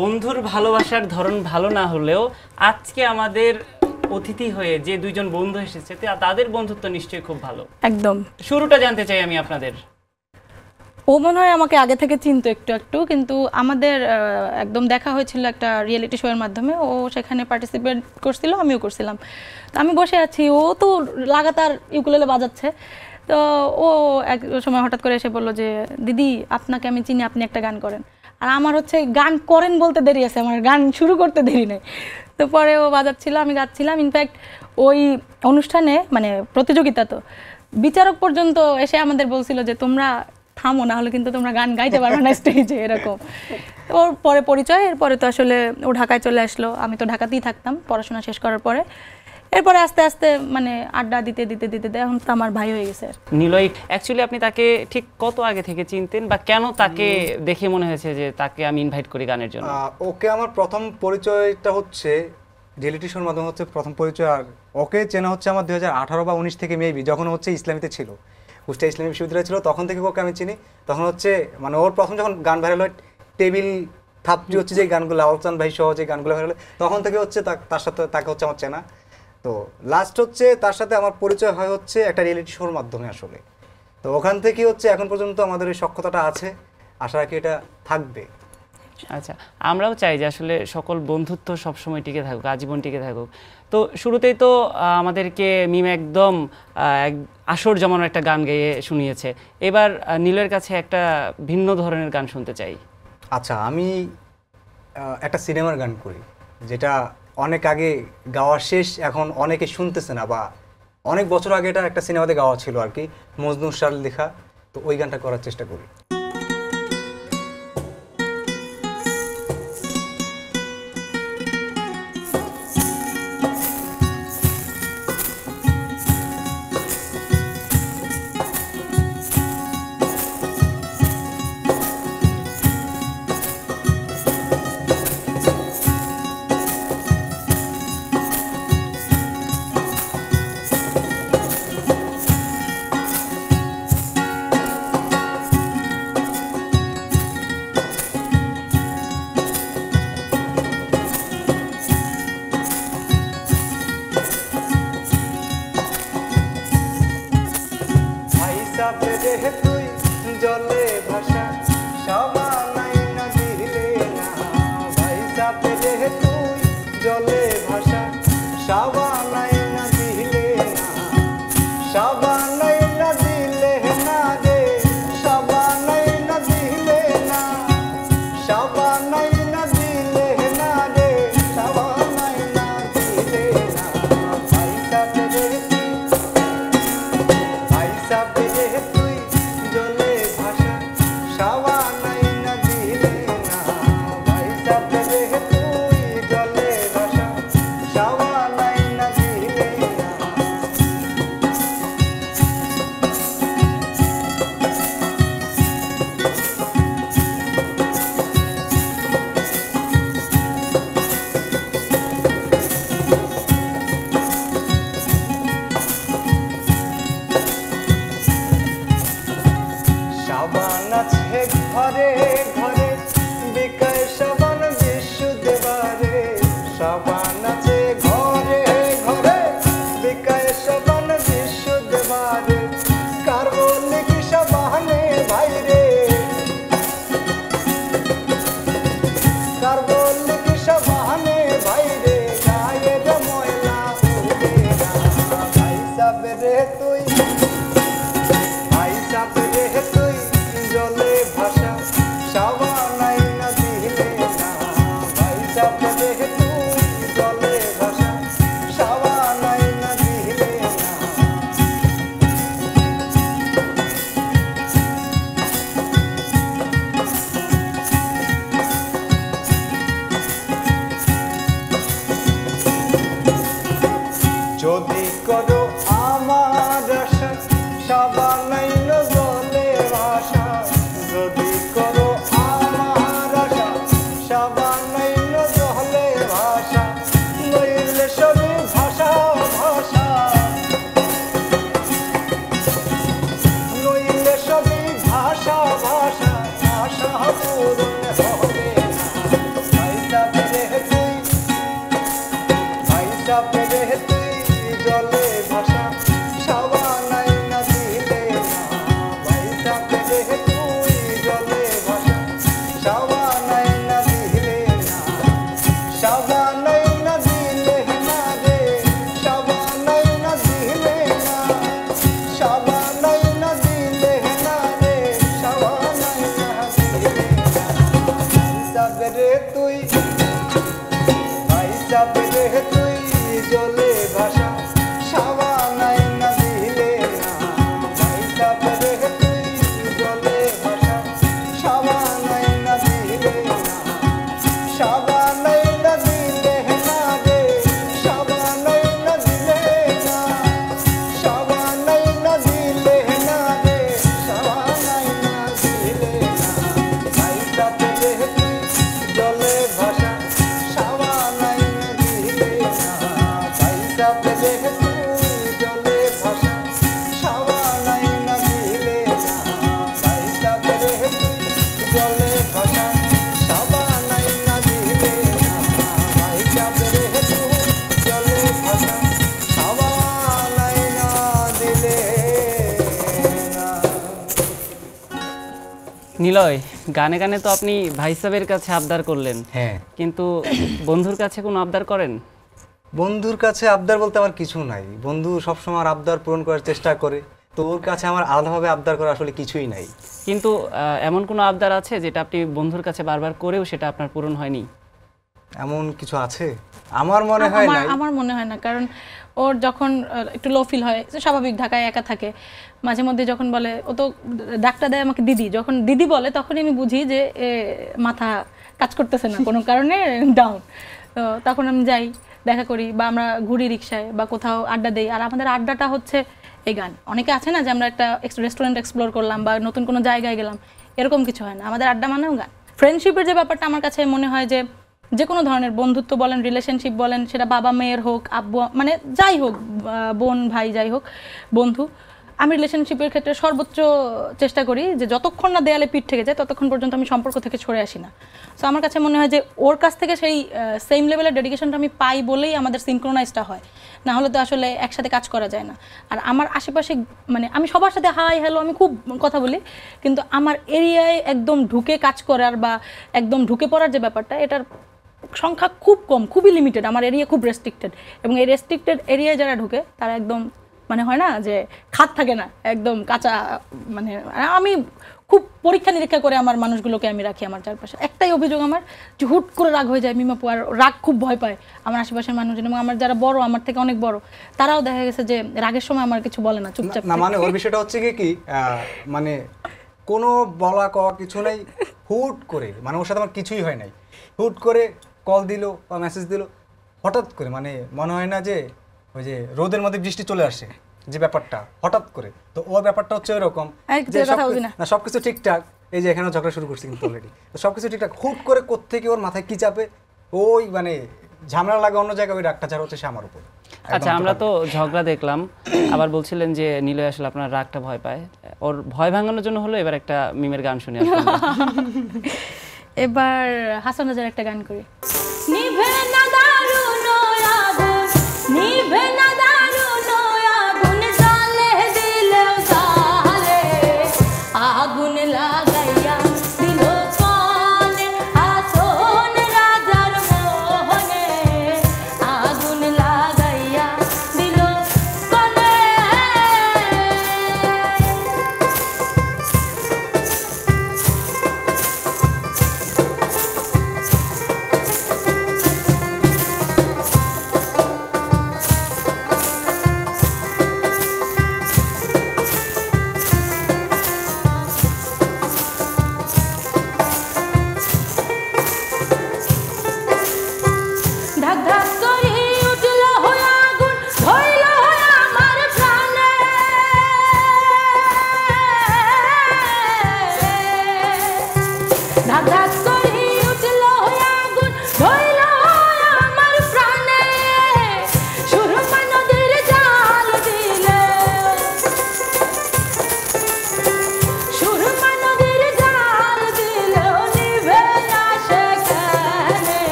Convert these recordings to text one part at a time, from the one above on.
বন্ধুর ভালোবাসার ধরন ভালো না হলেও আজকে আমাদের অতিথি হয়ে যে দুইজন বন্ধু এসেছে তাদের বন্ধুত্ব নিশ্চয়ই খুব ভালো। একদম। শুরুটা জানতে চাই আমি আপনাদের। ও মনে হয় আমাকে আগে থেকে চিনতো একটু একটু, কিন্তু আমাদের একদম দেখা হয়েছিল একটা রিয়েলিটি শো এর মাধ্যমে। ও সেখানে পার্টিসিপেট করছিল, আমিও করছিলাম। তো আমি বসে আছি, ও তো লাগাতার ইউকুলেলে বাজাচ্ছে। তো ও এক সময় হঠাৎ করে এসে বললো যে দিদি আপনাকে আমি চিনি, আপনি একটা গান করেন। আর আমার হচ্ছে গান করেন বলতে দেরি আছে, আমার গান শুরু করতে দেরি নেই। তো পরে ও বাজাচ্ছিল, আমি গাচ্ছিলাম। ইনফ্যাক্ট ওই অনুষ্ঠানে মানে প্রতিযোগিতা, তো বিচারক পর্যন্ত এসে আমাদের বলছিল যে তোমরা থামো, না হলে কিন্তু তোমরা গান গাইতে পারবে না স্টেজে, এরকম। ওর পরে পরিচয়, এরপরে তো আসলে ও ঢাকায় চলে আসলো, আমি তো ঢাকাতেই থাকতাম পড়াশোনা শেষ করার পরে। এরপরে আস্তে আস্তে মানে আড্ডা দিতে দিতে দিতে এখন তো আমার ভাই হয়ে গেছে। নিলয়, অ্যাকচুয়ালি আপনি তাকে ঠিক কত আগে থেকে চিনতেন বা কেন তাকে দেখে মনে হয়েছে যে তাকে আমি ইনভাইট করি গানের জন্য? ওকে আমার প্রথম পরিচয়টা হচ্ছে রিয়েলিটি শোর মাধ্যমে হচ্ছে প্রথম পরিচয়। আর ওকে চেনা হচ্ছে আমার 2018 বা 19 থেকে মেবি, যখন হচ্ছে ইসলামীতে ছিল, কুষ্টিয়া ইসলামী বিশ্ববিদ্যালয় ছিল, তখন থেকে ওকে আমি চিনি। তখন হচ্ছে মানে ওর প্রথম যখন গান ভাইরাল হয়, টেবিল থাপটি হচ্ছে যে গানগুলো আওয়ালচান ভাই সহ যে গানগুলো ভাইরাল হয়, তখন থেকে হচ্ছে তার সাথে তাকে হচ্ছে আমার চেনা। তো লাস্ট হচ্ছে তার সাথে আমার পরিচয় হয় হচ্ছে একটা রিয়েলিটি শোর মাধ্যমে আসলে। তো ওখান থেকে হচ্ছে এখন পর্যন্ত আমাদের এই সখ্যতাটা আছে, আশা রাখি এটা থাকবে। আচ্ছা, আমরাও চাই যে আসলে সকল বন্ধুত্ব সবসময় টিকে থাকুক, আজীবন টিকে থাকুক। তো শুরুতেই তো আমাদেরকে মিম একদম আসর জমানোর একটা গান গেয়ে শুনিয়েছে। এবার নীলের কাছে একটা ভিন্ন ধরনের গান শুনতে চাই। আচ্ছা, আমি একটা সিনেমার গান করি, যেটা অনেক আগে গাওয়া শেষ, এখন অনেকে শুনতেছে না, বা অনেক বছর আগে এটা একটা সিনেমাতে গাওয়া ছিল আর কি, মজনু শাল লেখা। তো ওই গানটা করার চেষ্টা করি। তুই জলে ভাষা সবাই না দিলে না, ভাই সাপে রে তুই জলে ভাষা সবাই না দিলে না, সবাই না দিলে না রে, সবাই না দিলে না, সবাই না দিলে না রে, সবাই না দিলে না, ভাই সাপে রে ভাই সাপে রে তুই জলে ভাষা সবাই না দিলে না, ভাই সাপে রে তুই জলে ভাষা সবাই না দিলে না। সাবান আছে ঘরে ঘরে, বিকায় সাবান বিশুদ্ধবারে, সাবান আছে ঘরে ঘরে, বিকায় সাবান বিশুদ্ধবারে, কার বললে কি সাবানে ভাই রে, কার বললে কি সাবানে ভাই রে, গায়ের ময়লা উঠে না, ভাই সাবে রে তুই, ভাই সাবে রে তুই জলে ভাষা সবাই না দিলে না, ভাই সাবে রে তুই জলে ভাষা সবাই না দিলে না। নিলয়, গানে গানে তো আপনি ভাই সাহেবের কাছে আবদার করলেন, হ্যাঁ কিন্তু বন্ধুর কাছে কোনো আবদার করেন? বন্ধুর কাছে আবদার বলতে আমার কিছু নাই, বন্ধু সবসময় আমার আবদার পূরণ করার চেষ্টা করে, তো ওর কাছে আমার আলাদাভাবে আবদার করা আসলে কিছুই নাই। কিন্তু এমন কোনো আবদার আছে যেটা আপনি বন্ধুর কাছে বারবার করেও সেটা আপনার পূরণ হয়নি? এমন কিছু আছে? আমার মনে হয় না। আমার মনে হয় না, কারণ ওর যখন একটু লো ফিল হয়, স্বাভাবিক ঢাকায় একা থাকে, মাঝে মধ্যে যখন বলে, ও তো ডাকটা দেয় আমাকে দিদি, যখন দিদি বলে তখনই আমি বুঝি যে মাথা কাজ করতেছে না কোনো কারণে, ডাউন। তো তখন আমি যাই, দেখা করি, বা আমরা ঘুরি রিক্সায় বা কোথাও আড্ডা দেই। আর আমাদের আড্ডাটা হচ্ছে এই গান। অনেকে আছে না যে আমরা একটা রেস্টুরেন্ট এক্সপ্লোর করলাম বা নতুন কোনো জায়গায় গেলাম, এরকম কিছু হয় না, আমাদের আড্ডা মানেও গান। ফ্রেন্ডশিপের যে ব্যাপারটা আমার কাছে মনে হয় যে কোনো ধরনের বন্ধুত্ব বলেন, রিলেশনশিপ বলেন, সেটা বাবা মেয়ের হোক, আব্বু, মানে যাই হোক, বোন ভাই যাই হোক, বন্ধু, আমি রিলেশনশিপের ক্ষেত্রে সর্বোচ্চ চেষ্টা করি যে যতক্ষণ না দেয়ালে পিঠ থেকে যায় ততক্ষণ পর্যন্ত আমি সম্পর্ক থেকে সরে আসি না। সো আমার কাছে মনে হয় যে ওর কাছ থেকে সেই সেম লেভেলের ডেডিকেশনটা আমি পাই বলেই আমাদের সিনক্রোনাইজটা হয়, না হলে তো আসলে একসাথে কাজ করা যায় না। আর আমার আশেপাশে, মানে আমি সবার সাথে হাই হ্যালো আমি খুব কথা বলি, কিন্তু আমার এরিয়ায় একদম ঢুকে কাজ করার বা একদম ঢুকে পড়ার যে ব্যাপারটা, এটার সংখ্যা খুব কম, খুবই লিমিটেড। আমার এরিয়া খুব রেস্ট্রিক্টেড, এবং এই রেস্ট্রিক্টেড এরিয়ায় যারা ঢুকে তারা একদম, মানে হয় না যে খাত থাকে না, একদম কাঁচা। মানে আমি খুব পরীক্ষা নিরীক্ষা করে আমার মানুষগুলোকে আমি রাখি আমার চারপাশে। একটাই অভিযোগ আমার, যে হুট করে রাগ হয়ে যায় মিমাপু, আর রাগ খুব ভয় পায় আমার আশেপাশের মানুষজন, এবং আমার যারা বড়, আমার থেকে অনেক বড়, তারাও দেখা গেছে যে রাগের সময় আমার কিছু বলে না, চুপচাপ না, মানে ওর বিষয়টা হচ্ছে কি মানে কোনো বলা কওয়া কিছু নাই, হুট করে, মানে ওর সাথে আমার কিছুই হয় নাই, হুট করে কল দিল বা মেসেজ দিল, হঠাৎ করে, মানে মনে হয় না যে ওই যে রোদের মধ্যে বৃষ্টি চলে আসে যে ব্যাপারটা, হঠাৎ করে। তো ওর ব্যাপারটা হচ্ছে ওইরকম যে সবকিছু ঠিকঠাক, এই যে এখানেও ঝগড়া শুরু করছি কিন্তু অলরেডি, তো সবকিছু ঠিকঠাক, হুট করে কোত্থেকে ওর মাথায় কি চাপে, ওই মানে ঝামেলা লাগে অন্য জায়গায়, ওই রাগটা ছাড়া হচ্ছে সে আমার উপর। আচ্ছা, আমরা তো ঝগড়া দেখলাম, আবার বলছিলেন যে নিলয় আসলে আপনার রাগটা ভয় পায়, ওর ভয় ভাঙানোর জন্য হলো এবার একটা মিমের গান শুনে আসলাম। এবার হাসান রাজার একটা গান করি। নিভে না দারুণ আগুন, নিভে না দারুণ আগুন, জ্বালে দিলেও জ্বালে, আগুন লাগাইয়া দিল প্রাণে, হাসান রাজার মোহনে, আগুন লাগাইয়া দিল প্রাণে।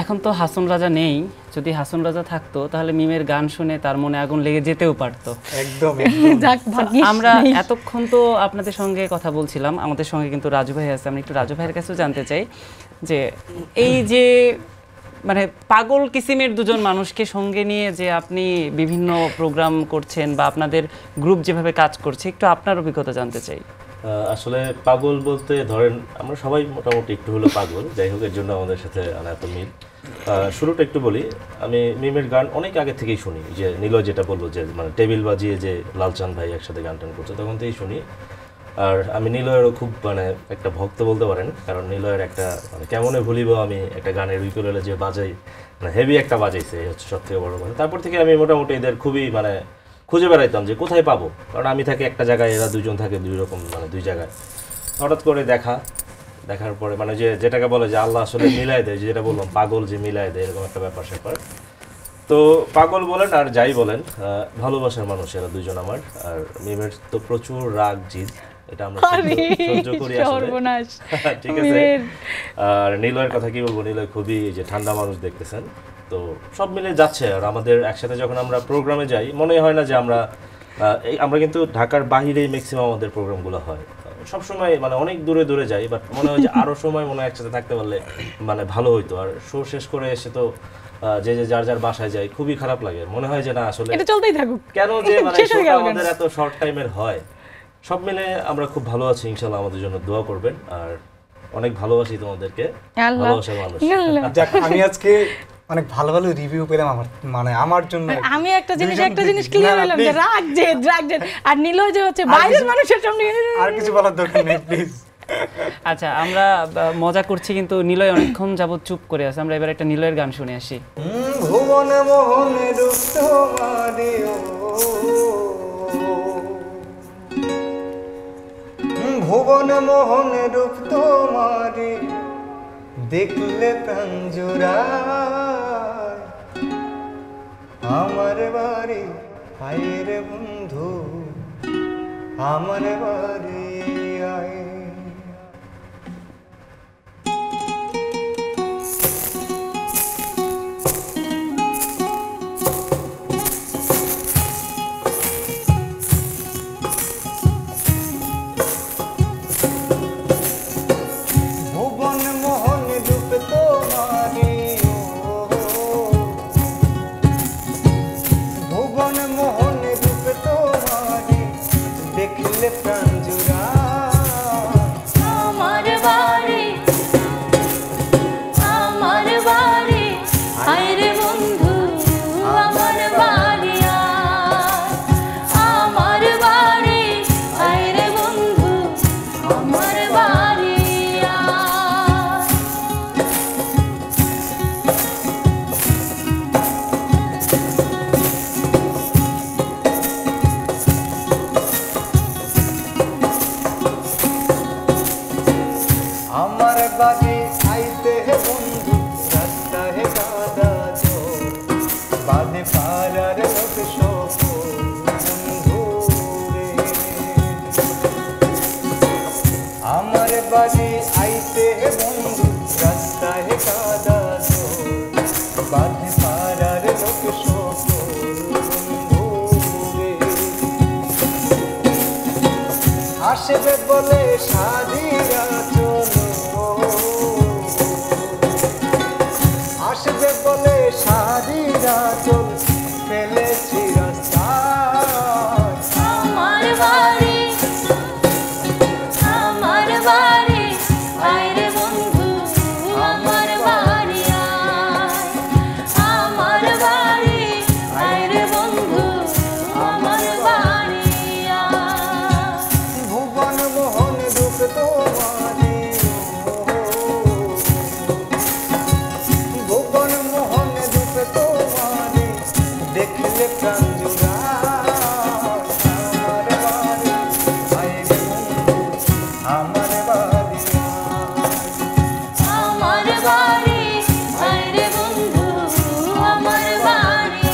এখন তো হাসন রাজা নেই, যদি হাসন রাজা থাকতো তাহলে মিমের গান শুনে তার মনে আগুন লেগে যেতেও পারতো। একদম যাক ভাগ্যিস আমরা নেই। এতক্ষণ তো আপনাদের সঙ্গে কথা বলছিলাম, আমাদের সঙ্গে কিন্তু রাজু ভাই আছে। আমি একটু রাজু ভাইয়ের কাছেও জানতে চাই যে এই যে মানে পাগল কিসিমের দুজন মানুষকে সঙ্গে নিয়ে যে আপনি বিভিন্ন প্রোগ্রাম করছেন বা আপনাদের গ্রুপ যেভাবে কাজ করছে, একটু আপনার অভিজ্ঞতা জানতে চাই। আসলে পাগল বলতে ধরেন আমরা সবাই মোটামুটি একটু হলো পাগল, যাই হোক এর জন্য আমাদের সাথে এত মিল। শুরুটা একটু বলি, আমি মিমের গান অনেক আগে থেকেই শুনি, যে নিলয় যেটা বললো যে মানে টেবিল বাজিয়ে যে লালচাঁদ ভাই একসাথে গান টান করছে তখন থেকেই শুনি। আর আমি নিলয়েরও খুব মানে একটা ভক্ত বলতে পারেন, কারণ নিলয়ের একটা মানে কেমনে ভুলিব আমি একটা গানের উইকুলেলে যে বাজাই, মানে হেভি একটা বাজাইছে, এই হচ্ছে সবথেকে বড় কথা। তারপর থেকে আমি মোটামুটি এদের খুবই মানে খুঁজে বেড়াইতাম যে কোথায় পাবো, কারণ আমি থাকি একটা জায়গায়, এরা দুজন থাকে দুই রকম মানে দুই জায়গায়। হঠাৎ করে দেখার পরে মানে যেটাকে বলে যে আল্লাহ আসলে মিলাই দেয়, যেটা বললাম পাগল যে মিলাই দেয়, এরকম একটা ব্যাপার স্যাপার। তো পাগল বলেন আর যাই বলেন, ভালোবাসার মানুষ এরা দুজন আমার। আর মিমের তো প্রচুর রাগ জিদ, এটা আমরা সহ্য করি আসলে। ঠিক আছে। আর নিলয়ের কথা কি বলবো, নিলয় খুবই যে ঠান্ডা মানুষ দেখতেছেন। তো সব মিলে যাচ্ছে। আর আমাদের একসাথে যখন আমরা প্রোগ্রামে যাই মনে হয় না যে আমরা কিন্তু ঢাকার বাহিরেই ম্যাক্সিমাম আমাদের প্রোগ্রামগুলো হয়, সবসময় মানে অনেক দূরে যাই, বাট মনে হয় যে আরো সময় মনে হয় একসাথে থাকতে পারলে মানে ভালো হইতো। আর শো শেষ করে এসে তো যে যার বাসায় যায়, খুবই খারাপ লাগে, মনে হয় যে না আসলে এটা চলতেই থাকুক, কেন যে মানে শোটা আমাদের এত শর্ট টাইমের হয়। সব মিলে আমরা খুব ভালো আছি, ইনশাআল্লাহ আমাদের জন্য দোয়া করবেন। আর অনেক ভালোবাসি তোমাদেরকে, ভালোবাসার মানুষ। যাক, আমি আজকে অনেক ভালো ভালো রিভিউ পেলাম আমার জন্য। আমি একটা জিনিস ক্লিয়ার হলাম যে রাগ জেদ আর নিলয় যে হচ্ছে বাইরের মানুষের সামনে। আর কিছু বলার দরকার নেই প্লিজ। আচ্ছা, আমরা মজা করছি কিন্তু নিলয় অনেকক্ষণ যাবত চুপ করে আছে। আমরা এবার একটা নিলয়ের গান শুনে আসি। ভুবন মোহনে রূপ তোমারিও, ভুবন মোহনে রূপ তোমারি, দেখলে প্রাণ জুড়ায়। আমার বাড়ি আয় রে বন্ধু, আমার বাড়ি আয়। ভুবন মোহন রূপ তোমারি, ভুবন মোহন রূপ তোমারি, দেখলে প্রাণ জুড়ায়। আমার বাড়ি আয় রে বন্ধু, আমার বাড়ি আয়। আমার বাড়ি আয় রে বন্ধু, আমার বাড়ি আয়। আমার বাড়ি আইতে বন্ধু, রাস্তায় কাদা জল, বাদে পাড়ার লোক সফল বন্ধু রে। আমার বাড়ি আইতে বন্ধু, রাস্তায় কাদা জল, বাদে পাড়ার লোক সফল বন্ধু রে। আসবে বলে সাদিরা চলো, আসবে বলে সাদিরা চল, ফেলেছি রাস্তায়। আমার বাড়ি আয় রে বন্ধু, আমার বাড়ি আয়। আমার বাড়ি আয় রে বন্ধু, আমার বাড়ি আয়। ভুবন মোহন রূপ তোমারি, ভুবন মোহন রূপ তোমারি, দেখলে প্রাণ জুড়ায়। আমার বাড়ি আয় রে বন্ধু, আমার বাড়ি আয়। আমার বাড়ি আয় রে বন্ধু, আমার বাড়ি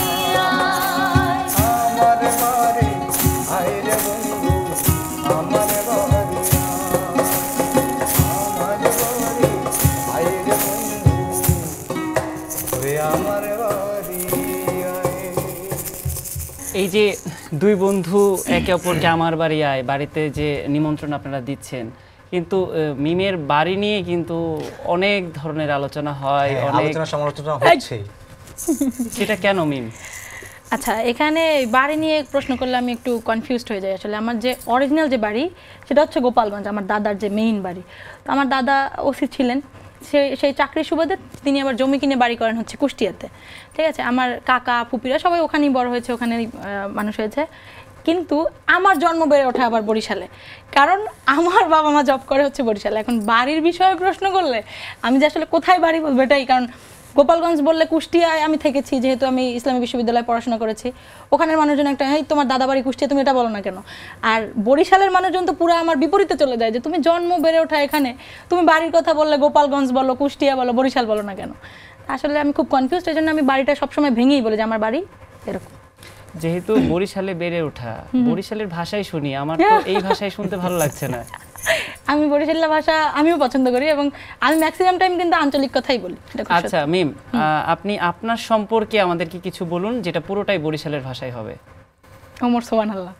আয়। আমার বাড়ি আয় রে বন্ধু, আমার বাড়ি আয়। আমার বাড়ি আয় রে বন্ধু, এই যে দুই বন্ধু একে অপরকে আমার বাড়ি আয়, বাড়িতে যে নিমন্ত্রণ আপনারা দিচ্ছেন, কিন্তু মিমের বাড়ি নিয়ে কিন্তু অনেক ধরনের আলোচনা হয়, হ্যাঁ, অনেক, আলোচনা সমালোচনা হচ্ছে। সেটা কেন মিম? আচ্ছা, এখানে বাড়ি নিয়ে প্রশ্ন করলে আমি একটু কনফিউজড হয়ে যাই। আসলে আমার যে অরিজিনাল যে বাড়ি সেটা হচ্ছে গোপালগঞ্জ, আমার দাদার যে মেইন বাড়ি। তো আমার দাদা ওসি ছিলেন, সেই চাকরির সুবাদে তিনি আবার জমি কিনে বাড়ি করেন হচ্ছে কুষ্টিয়াতে। ঠিক আছে, আমার কাকা ফুপিরা সবাই ওখানেই বড় হয়েছে, ওখানেই মানুষ হয়েছে। কিন্তু আমার জন্ম বেড়ে ওঠা আবার বরিশালে, কারণ আমার বাবা মা জব করে হচ্ছে বরিশালে। এখন বাড়ির বিষয়ে প্রশ্ন করলে আমি যে আসলে কোথায় বাড়ি বলবো এটাই, কারণ গোপালগঞ্জ বললে কুষ্টিয়ায় আমি থেকেছি, যেহেতু আমি ইসলামী বিশ্ববিদ্যালয়ে পড়াশোনা করেছি। ওখানের মানুষজন একটা, হ্যাঁ তোমার দাদা বাড়ি কুষ্টিয়া, তুমি এটা বলো না কেন? আর বরিশালের মানুষজন তো পুরো আমার বিপরীতে চলে যায়, যে তুমি জন্ম বেড়ে ওঠা এখানে, তুমি বাড়ির কথা বললে গোপালগঞ্জ বলো, কুষ্টিয়া বলো, বরিশাল বলো না কেন? আসলে আমি খুব কনফিউজড, এই জন্য আমি বাড়িটা সবসময় ভেঙেই বলি যে আমার বাড়ি এরকম। যেহেতু বরিশালে বেড়ে ওঠা, বরিশালের ভাষাই শুনি, আমার তো এই ভাষায় শুনতে ভালো লাগছে না। আমি বরিশালের ভাষা আমিও পছন্দ করি, এবং আমি ম্যাক্সিমাম টাইম কিন্তু আঞ্চলিক কথাই বলি। এটা খুব আচ্ছা মিম, আপনি আপনার সম্পর্কে আমাদেরকে কিছু বলুন, যেটা পুরোটাই বরিশালের ভাষায় হবে। ওমর সুবহানাল্লাহ।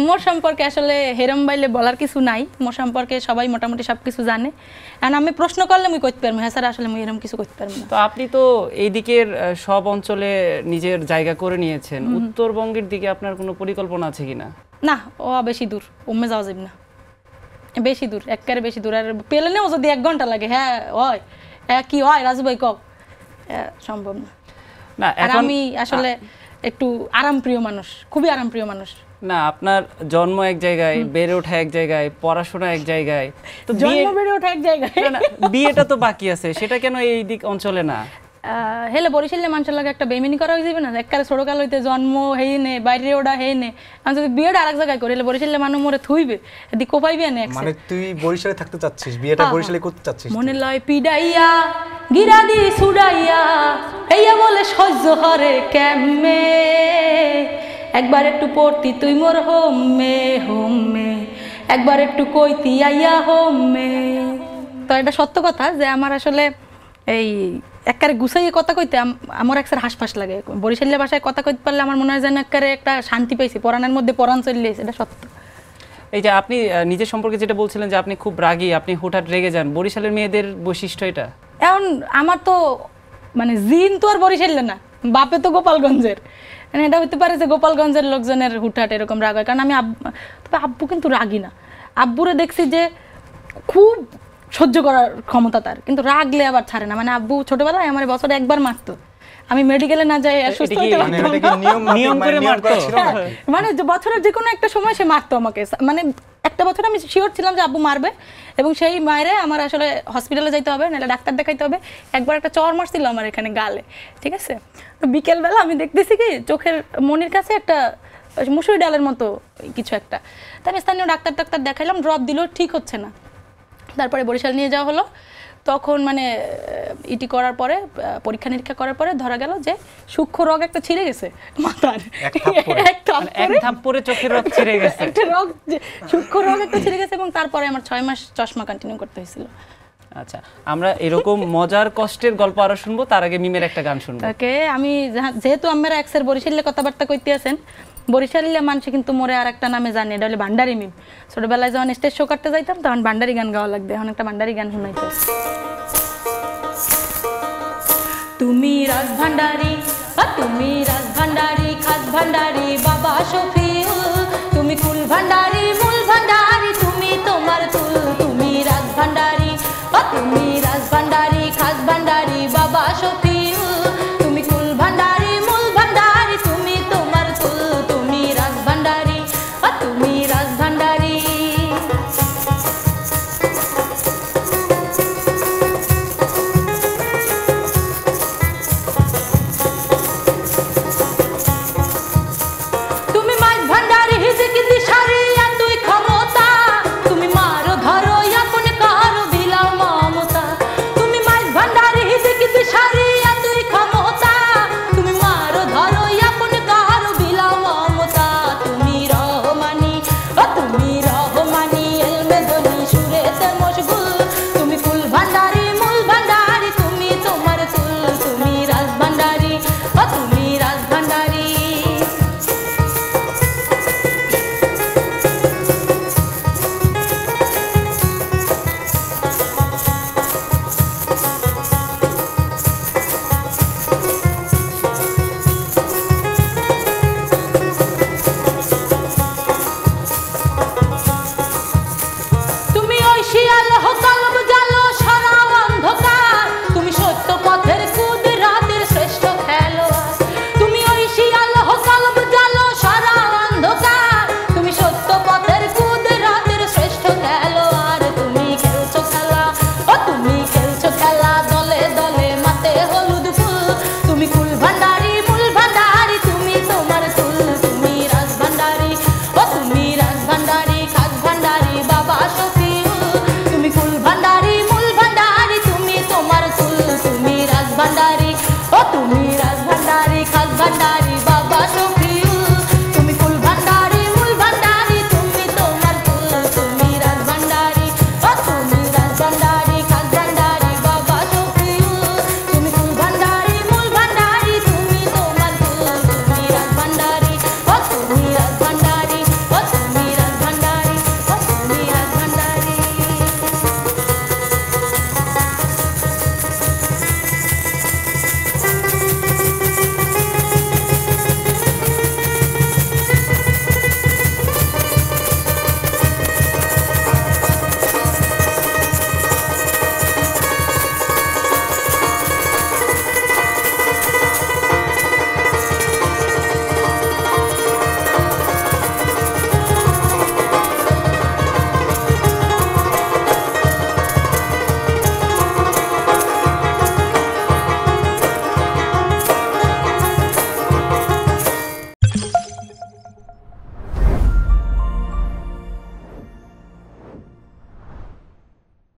মোর সম্পর্কে আসলে হেরম বাইলে বলার কিছু নাই। মোর সম্পর্কে সবাই মোটামুটি সব কিছু জানে, আর আমি প্রশ্ন করলে মুই কইতে পারবো, হ্যাঁ স্যার আসলে মুই এরকম কিছু করতে পারবো না। তো আপনি তো এই দিকের সব অঞ্চলে নিজের জায়গা করে নিয়েছেন, উত্তরবঙ্গের দিকে আপনার কোনো পরিকল্পনা আছে কিনা? না, ও বেশি দূর, ওমে যাওয়া যাবে না, বেশি দূর, একেবারে বেশি দূর। আর পেলেনেও যদি 1 ঘন্টা লাগে, হ্যাঁ হয়, হ্যাঁ কি হয় রাজু ভাই কক, সম্ভব না। না, আর এখন আমি আসলে একটু আরামপ্রিয় মানুষ, খুবই আরামপ্রিয় মানুষ। না, আপনার জন্ম এক জায়গায়, বেড়ে ওঠা এক জায়গায়, পড়াশোনা এক জায়গায়, তো জন্ম বেড়ে ওঠা এক জায়গায়, না, বিয়েটা তো বাকি আছে, সেটা কেন এই দিক অঞ্চলে না? হেলে বরিশালে মানুষের লাগে একটা বেমিনি করা হয়ে যাবে না, একবারে ছোট কাল হইতে জন্ম হেই নে, বাইরে ওটা হেই নে, আমি যদি বিয়েটা আরেক জায়গায় করি, হেলে বরিশালে মানুষ মরে থুইবে, এদিক কোপাইবে না। মানে তুই বরিশালে থাকতে চাচ্ছিস, বিয়েটা বরিশালে করতে চাচ্ছিস? মনে লয় পিডাইয়া গিরাদি সুডাইয়া এইয়া বলে সহ্য হরে কেমনে, একবার একটু পড়তি তুই মোর হোমে হোমে, একবার একটু কইতি আইয়া হোমে। তো এটা সত্য কথা যে আমার আসলে এই একবারে গুছাইয়ে কথা কইতে আমার একসার হাসপাস লাগে। বরিশালের ভাষায় কথা কইতে পারলে আমার মনে হয় যেন একবারে একটা শান্তি পাইছি, পরাণের মধ্যে পরাণ চললে, এটা সত্য। এই যে আপনি নিজের সম্পর্কে যেটা বলছিলেন যে আপনি খুব রাগী, আপনি হুটহাট রেগে যান, বরিশালের মেয়েদের বৈশিষ্ট্য এটা? এখন আমার তো মানে জিন তো আর বরিশালে না, বাপে তো গোপালগঞ্জের, মানে এটা হতে পারে যে গোপালগঞ্জের লোকজনের হুটহাট এরকম রাগ হয়, কারণ আমি তবে আব্বু কিন্তু রাগি না। আব্বুরে দেখছি যে খুব সহ্য করার ক্ষমতা তার, কিন্তু রাগলে আবার ছাড়ে না। মানে আব্বু ছোটবেলায় আমার বছরে 1বার মারতো, আমি মেডিকেলে না যাই সুস্থ হতে পারতাম না। নিয়ম করে মারতো? মানে বছরের যে কোনো একটা সময় সে মারতো আমাকে। মানে একটা বছর আমি শিওর ছিলাম যে আব্বু মারবে, এবং সেই মায়েরে আমার আসলে হসপিটালে যাইতে হবে, নাহলে ডাক্তার দেখাইতে হবে। একবার একটা চর মারছিল আমার এখানে গালে, ঠিক আছে? তো বিকেলবেলা আমি দেখতেছি কি চোখের মনির কাছে একটা মুসুরি ডালের মতো কিছু একটা, তাই আমি স্থানীয় ডাক্তার দেখাইলাম, ড্রপ দিল, ঠিক হচ্ছে না। তারপরে বরিশাল নিয়ে যাওয়া হলো, তখন মানে ইটি করার পরে, পরীক্ষা নিরীক্ষা করার পরে ধরা গেল যে সূক্ষ্ম রগ একটা ছিঁড়ে গেছে মাথার, এক থাপ্পড়ে চোখের রগ ছিঁড়ে গেছে, একটা রগ, সূক্ষ্ম রগ একটা ছিঁড়ে গেছে, এবং তারপরে আমার 6 মাস চশমা কন্টিনিউ করতে হয়েছিল। আচ্ছা, আমরা এরকম মজার কষ্টের গল্প আরো শুনবো, তার আগে মিমের একটা গান শুনবো। ওকে, আমি যেহেতু আমরা এক্সের বরিশালে কথাবার্তা কইতে আছেন, বরিশালে মানুষ কিন্তু মোরে আর একটা নামে জানে, এটা হলে ভান্ডারি মিম। ছোটবেলায় যখন স্টেজ শো করতে যাইতাম তখন ভান্ডারি গান গাওয়া লাগবে, এখন একটা ভান্ডারি গান শুনাইতে। তুমি রাজ ভান্ডারি, তুমি রাজ ভান্ডারি, খাস ভান্ডারি, বাবা শফিউল, তুমি কুল ভান্ডারি, মূল ভান্ডারি, তুমি তোমার তুল। তুমি রাজ ভান্ডারি, তুমি রাজ ভান্ডারি, খাস ভান্ডারি, বাবা শফিউল, তুমি কুল ভান্ডারি, মূল ভান্ডারি, তুমি তোমার তুল। তুমি রাজ ভান্ডারি, তুমি রাজ ভান্ডারি। তুমি মাছ ভান্ডারি, হিজিকি দিশারি, এত তুমি রাজভান্ডারি খাস ভান্ডারি